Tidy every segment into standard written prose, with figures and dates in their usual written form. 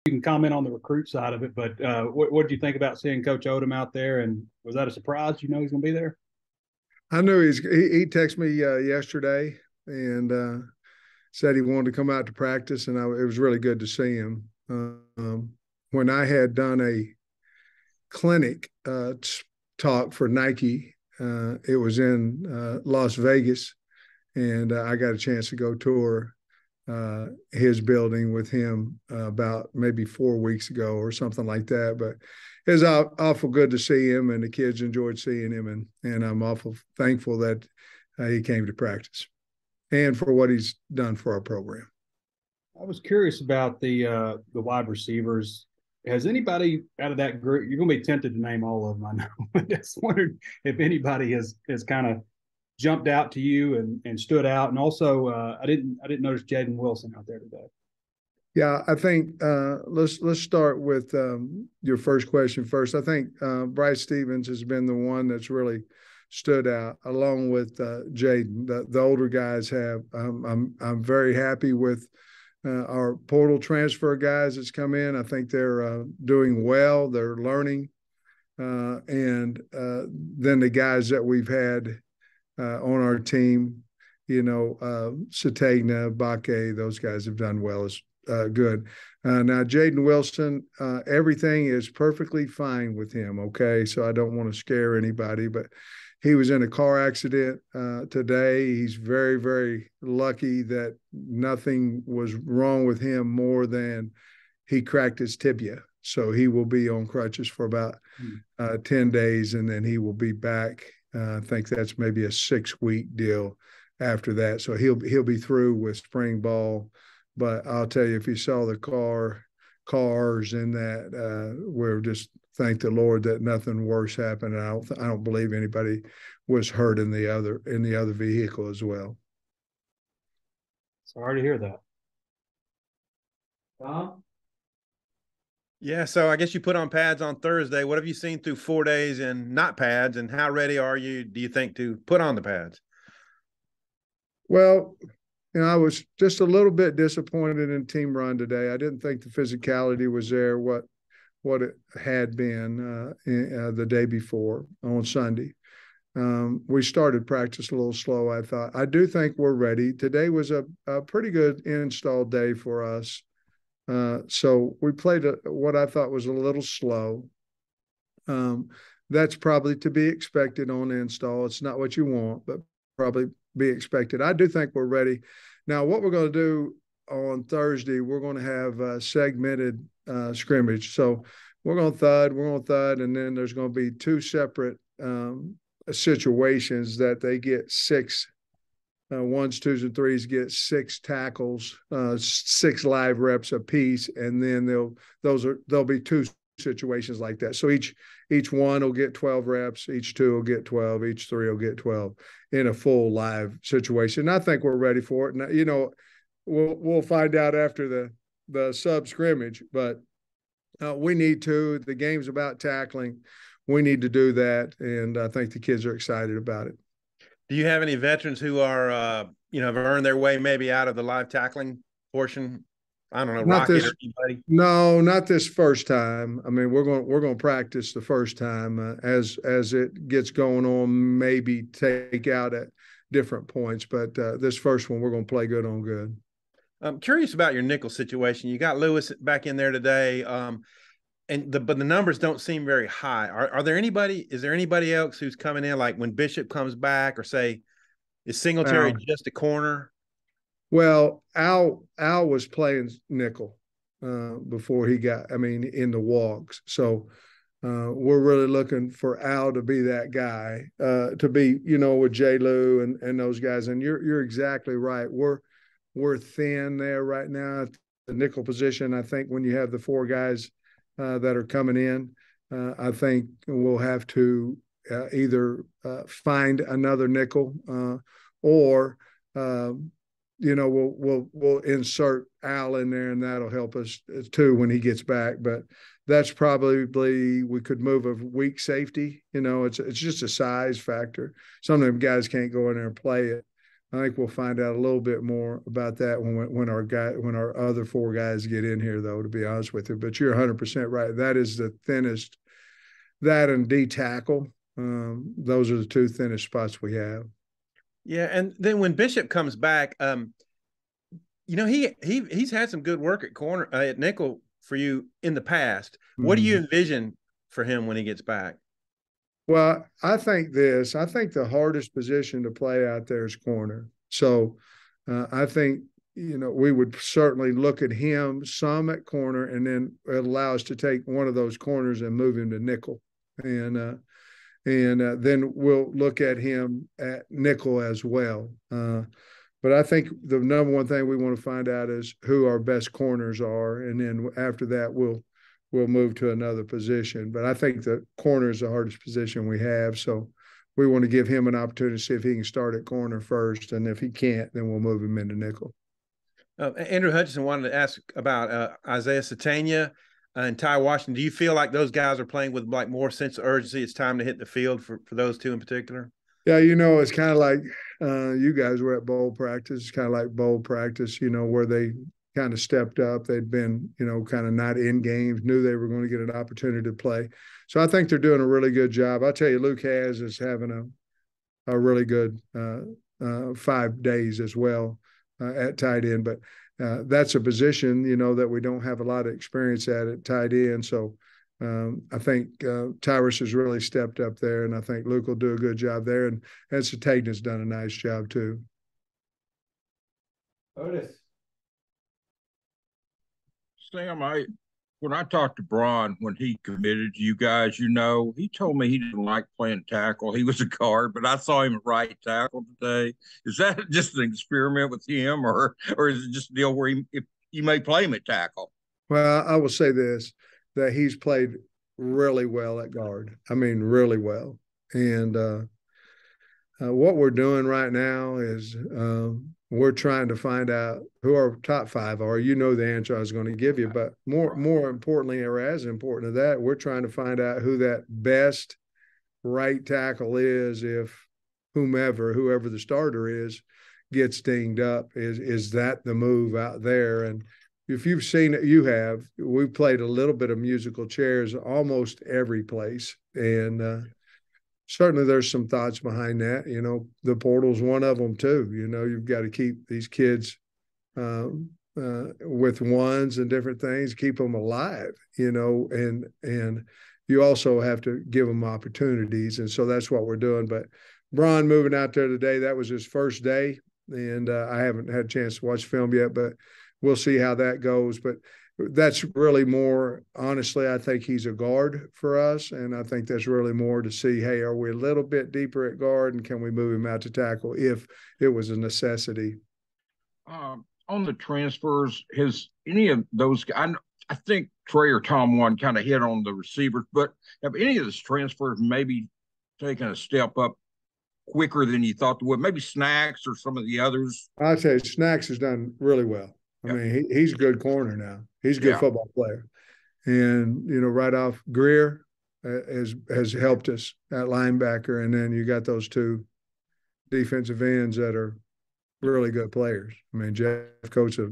you can comment on the recruit side of it, but what did you think about seeing Coach Odom out there? And was that a surprise? You know he's going to be there? I knew he texted me yesterday and said he wanted to come out to practice, and it was really good to see him. When I had done a clinic talk for Nike, it was in Las Vegas, and I got a chance to go tour his building with him about maybe 4 weeks ago or something like that. But it was awful good to see him, and the kids enjoyed seeing him, and I'm awful thankful that he came to practice and for what he's done for our program. I was curious about the wide receivers. Has anybody out of that group? You're going to be tempted to name all of them, I know. I just wondered if anybody has kind of jumped out to you and stood out. And also, I didn't notice Jaden Wilson out there today. Yeah, I think let's start with your first question first. I think Bryce Stevens has been the one that's really stood out, along with Jaden. The older guys have. I'm very happy with our portal transfer guys that's come in. I think they're doing well. They're learning, and then the guys that we've had on our team, Satagna, Bakke, those guys have done well as good. Now, Jaden Wilson, everything is perfectly fine with him, okay? So I don't want to scare anybody, but he was in a car accident today. He's very, very lucky that nothing was wrong with him more than he cracked his tibia. So he will be on crutches for about 10 days, and then he will be back. I think that's maybe a 6-week deal after that. So he'll be through with spring ball. But I'll tell you, if you saw the cars in that, we're just thank the Lord that nothing worse happened. And I don't believe anybody was hurt in the other vehicle as well. Sorry to hear that. Tom? Yeah, so I guess you put on pads on Thursday. What have you seen through 4 days and not pads, and how ready are you, do you think, to put on the pads? Well, I was just a little bit disappointed in team run today. I didn't think the physicality was there, what it had been the day before on Sunday. We started practice a little slow, I thought. I do think we're ready. Today was a pretty good install day for us. So we played what I thought was a little slow. That's probably to be expected on install. It's not what you want, but probably be expected. I do think we're ready. Now, what we're going to do on Thursday, we're going to have a segmented scrimmage. So we're going to thud, and then there's going to be two separate situations that they get six ones, twos, and threes get 6 tackles, 6 live reps apiece, and then there'll be 2 situations like that. So each one will get 12 reps, each 2 will get 12, each 3 will get 12 in a full live situation. I think we're ready for it. And we'll find out after the sub scrimmage, but we need to. The game's about tackling. We need to do that, and I think the kids are excited about it. Do you have any veterans who are, have earned their way maybe out of the live tackling portion? I don't know, Rocket or anybody? No, not this first time. I mean, we're going to practice the first time as it gets going on. Maybe take out at different points, but this first one we're going to play good on good. I'm curious about your nickel situation. You got Lewis back in there today, but the numbers don't seem very high. Is there anybody else who's coming in, like when Bishop comes back, or say, is Singletary just a corner? Well, Al was playing nickel before he got, in the walks. So we're really looking for Al to be that guy, to be, with J. Lou and those guys. And you're exactly right. We're thin there right now at the nickel position. I think when you have the 4 guys that are coming in, I think we'll have to either find another nickel or we'll insert Al in there, and that'll help us too when he gets back. But that's probably, we could move a weak safety. It's just a size factor. Some of them guys can't go in there and play it. I think we'll find out a little bit more about that when our other four guys get in here, though. To be honest with you, but you're 100% right. That is the thinnest. That and D tackle. Those are the two thinnest spots we have. Yeah, and then when Bishop comes back, he's had some good work at corner at nickel for you in the past. What do you envision for him when he gets back? Well, I think the hardest position to play out there is corner. So I think, we would certainly look at him some at corner, and then it allow us to take one of those corners and move him to nickel. And then we'll look at him at nickel as well. But I think the number one thing we want to find out is who our best corners are, and then after that we'll move to another position. But I think the corner is the hardest position we have, so we want to give him an opportunity to see if he can start at corner first, and if he can't, then we'll move him into nickel. Andrew Hutchinson wanted to ask about Isaiah Satania and Ty Washington. Do you feel like those guys are playing with like more sense of urgency? It's time to hit the field for those two in particular? Yeah, it's kind of like you guys were at bowl practice. It's kind of like bowl practice, where they kind of stepped up. They'd been, kind of not in games, knew they were going to get an opportunity to play. So I think they're doing a really good job. I'll tell you, Luke Has is having a really good 5 days as well at tight end. But that's a position, that we don't have a lot of experience at tight end. So I think Tyrus has really stepped up there, and I think Luke will do a good job there. And Satanian has done a nice job too. Otis. Sam, when I talked to Braun when he committed to you guys, he told me he didn't like playing tackle. He was a guard, but I saw him at right tackle today. Is that just an experiment with him, or is it just a deal where if you may play him at tackle? Well, I will say this, that he's played really well at guard. I mean, really well. And what we're doing right now is we're trying to find out who our top five are. You know the answer I was going to give you, but more importantly, or as important to that, we're trying to find out who that best right tackle is if whoever the starter is, gets dinged up. Is that the move out there? And if you've seen it, we've played a little bit of musical chairs almost every place. And certainly there's some thoughts behind that. The portal's one of them too. You've got to keep these kids with ones and different things, keep them alive, and you also have to give them opportunities. And so that's what we're doing. But Braun moving out there today, that was his first day. And I haven't had a chance to watch film yet, but we'll see how that goes. But that's really more, honestly, I think he's a guard for us. And I think that's really more to see, hey, are we a little bit deeper at guard, and can we move him out to tackle if it was a necessity? On the transfers, has any of those, I think Trey or Tom one kind of hit on the receivers, but have any of those transfers maybe taken a step up quicker than you thought they would? Maybe Snacks or some of the others? I'd say Snacks has done really well. I mean, he's a good corner now. He's a good football player. And, right off, Greer has helped us at linebacker. And then you got those two defensive ends that are really good players. I mean, Jeff Coates a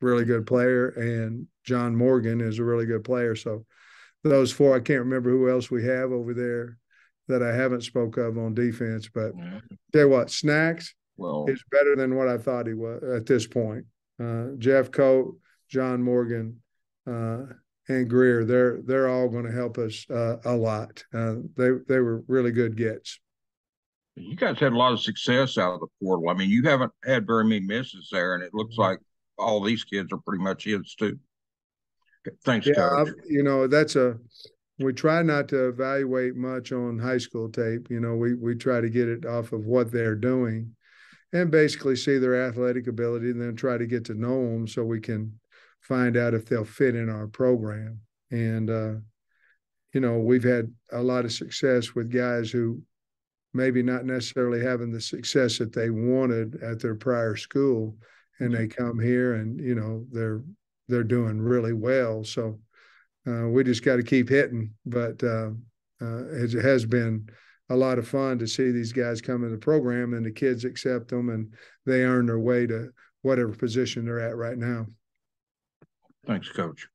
really good player, and John Morgan is a really good player. So those four, I can't remember who else we have over there that I haven't spoke of on defense. But tell you what, Snacks is better than what I thought he was at this point. Jeff Coates, John Morgan, and Greer, they're all going to help us a lot. They were really good gets. You guys had a lot of success out of the portal. I mean, you haven't had very many misses there, and it looks like all these kids are pretty much his too. Thanks, Coach. We try not to evaluate much on high school tape. We try to get it off of what they're doing and basically see their athletic ability, and then try to get to know them so we can find out if they'll fit in our program. And, we've had a lot of success with guys who maybe not necessarily having the success that they wanted at their prior school, and they come here and, they're doing really well. So we just got to keep hitting. But it has been a lot of fun to see these guys come in the program, and the kids accept them, and they earn their way to whatever position they're at right now. Thanks, Coach.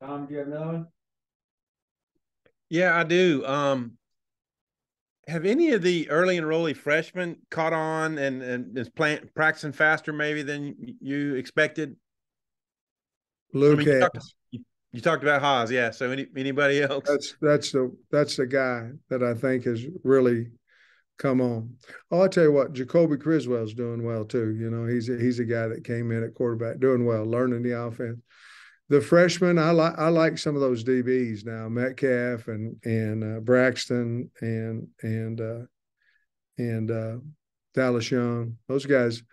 Tom, do you have another one? Yeah, I do. Have any of the early enrollee freshmen caught on and is practicing faster maybe than you expected? Luke You talked about Haas, yeah. So anybody else? that's the guy that I think has really come on. Oh, I'll tell you what, Jacoby Criswell's doing well too. You know, he's a guy that came in at quarterback doing well, learning the offense. The freshmen, I like some of those DBs now, Metcalf and Braxton and Dallas Young. Those guys.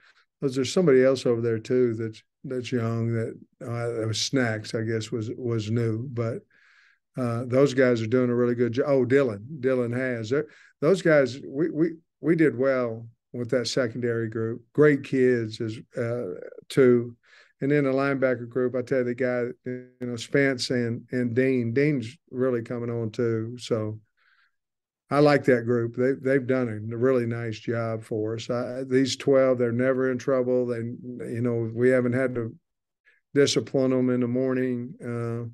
There's somebody else over there too that's young. That was Snacks, I guess was new, but those guys are doing a really good job. Oh, Dylan has. Those guys. We did well with that secondary group. Great kids as too. And then the linebacker group, I tell you, the guy, you know, Spence and Dean. Dean's really coming on too. So I like that group. They've done a really nice job for us. These 12, they're never in trouble. You know, we haven't had to discipline them in the morning.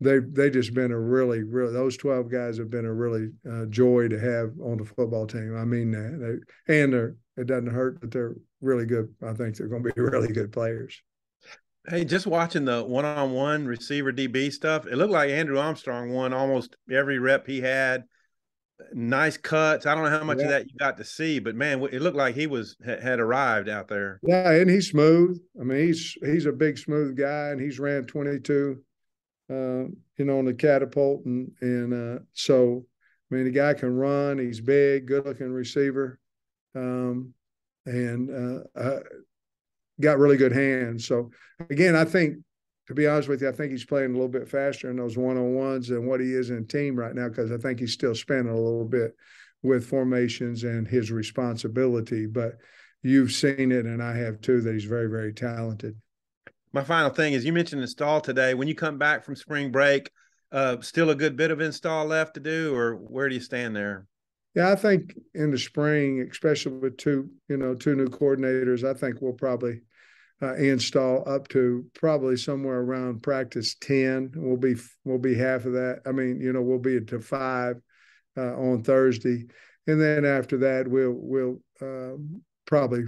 They just been a really those 12 guys have been a really joy to have on the football team. I mean that. It doesn't hurt that they're really good. I think they're going to be really good players. Hey, just watching the one-on-one receiver DB stuff, it looked like Andrew Armstrong won almost every rep he had. Nice cuts. I don't know how much of that you got to see, but man, it looked like he had arrived out there. Yeah, and he's smooth. I mean, he's a big, smooth guy, and he's ran 22, you know, on the catapult, and so I mean, the guy can run. He's big, good-looking receiver, and got really good hands. So again, I think, to be honest with you, I think he's playing a little bit faster in those one-on-ones than what he is in team right now, because I think he's still spinning a little bit with formations and his responsibility. But you've seen it, and I have too, that he's very, very talented. My final thing is, you mentioned install today. When you come back from spring break, still a good bit of install left to do, or where do you stand there? Yeah, I think in the spring, especially with two new coordinators, I think we'll probably install up to probably somewhere around practice 10. We'll be half of that. I mean, you know, we'll be to 5 on Thursday, and then after that, we'll probably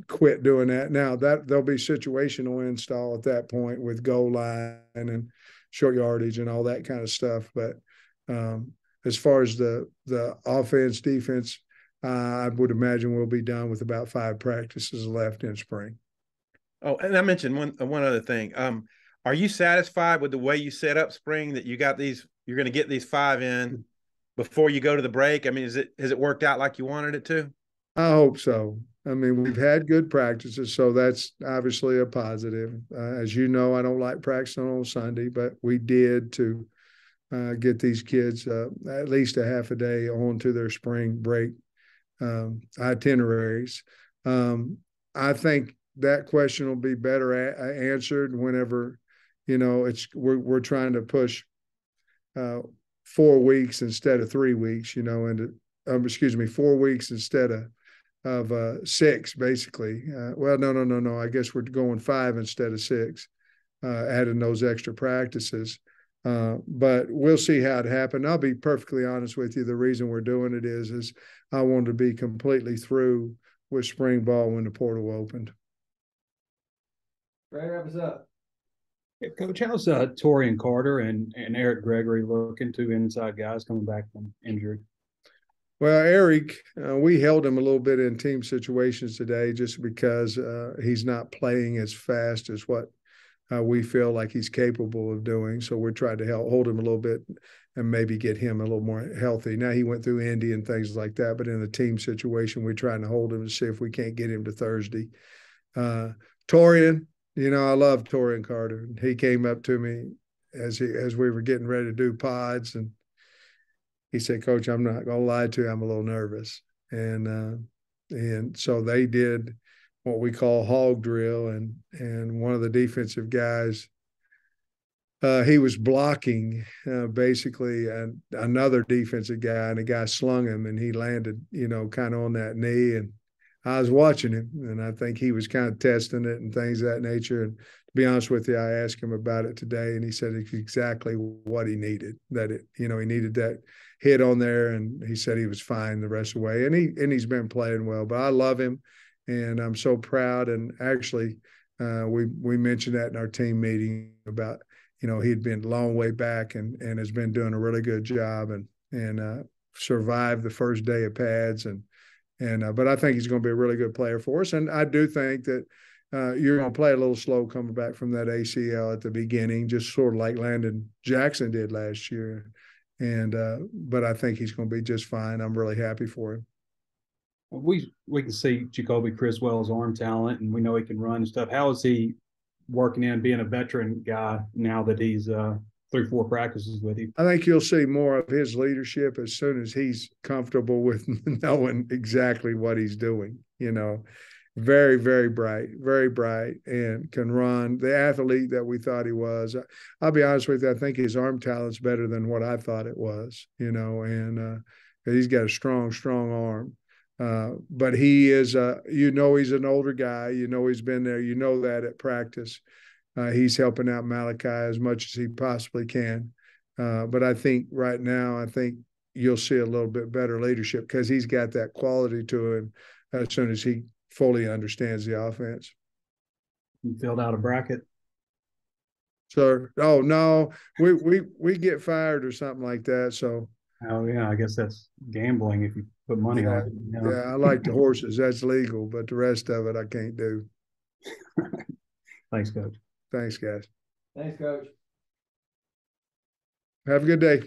quit doing that. Now that there'll be situational install at that point with goal line and short yardage and all that kind of stuff. But as far as the offense, defense, I would imagine we'll be done with about 5 practices left in spring. Oh, and I mentioned one other thing. Are you satisfied with the way you set up spring, that you got these, you're going to get these 5 in before you go to the break? I mean, has it worked out like you wanted it to? I hope so. I mean, we've had good practices, so that's obviously a positive. As you know, I don't like practicing on Sunday, but we did to get these kids at least a half a day onto their spring break itineraries. I think that question will be better answered whenever, you know, we're trying to push 4 weeks instead of 3 weeks, you know, and 4 weeks instead of 6, basically. Well, no. I guess we're going 5 instead of 6, adding those extra practices. But we'll see how it happens. I'll be perfectly honest with you. The reason we're doing it is I wanted to be completely through with spring ball when the portal opened. Ray, wrap us up. Yeah, Coach, how's Torian Carter and Eric Gregory looking, 2 inside guys coming back from injury? Well, Eric, we held him a little bit in team situations today just because he's not playing as fast as what we feel like he's capable of doing. So we're trying to hold him a little bit and maybe get him a little more healthy. Now, he went through Indy and things like that, but in the team situation, we're trying to hold him to see if we can't get him to Thursday. Torian, you know, I love Torian Carter. He came up to me as we were getting ready to do pods, and he said, "Coach, I'm not going to lie to you, I'm a little nervous." And so they did what we call hog drill, and one of the defensive guys he was blocking basically another defensive guy, and the guy slung him, and he landed, kind of on that knee. And I was watching him, and I think he was kind of testing it and things of that nature. And to be honest with you, I asked him about it today, and he said it's exactly what he needed. That he needed that hit on there, and he said he was fine the rest of the way. And he's been playing well. But I love him, and I'm so proud. And actually, we mentioned that in our team meeting about he'd been a long way back and has been doing a really good job and survived the first day of pads but I think he's going to be a really good player for us. And I do think that you're going to play a little slow coming back from that ACL at the beginning, just sort of like Landon Jackson did last year. But I think he's going to be just fine. I'm really happy for him. We can see Jacoby Criswell's arm talent, and we know he can run and stuff. How is he working in being a veteran guy now that he's 3-4 practices with you? I think you'll see more of his leadership as soon as he's comfortable with knowing exactly what he's doing. Very, very bright, and can run. The athlete that we thought he was. I'll be honest with you, I think his arm talent's better than what I thought it was, and he's got a strong arm. But he is, he's an older guy. He's been there. That at practice. He's helping out Malachi as much as he possibly can. But I think right now, you'll see a little bit better leadership because he's got that quality to him as soon as he fully understands the offense. You filled out a bracket? Sir, oh no, we get fired or something like that. So. Oh yeah, I guess that's gambling if you put money on it. Yeah, I like the horses. That's legal, but the rest of it I can't do. Thanks, Coach. Thanks, guys. Thanks, Coach. Have a good day.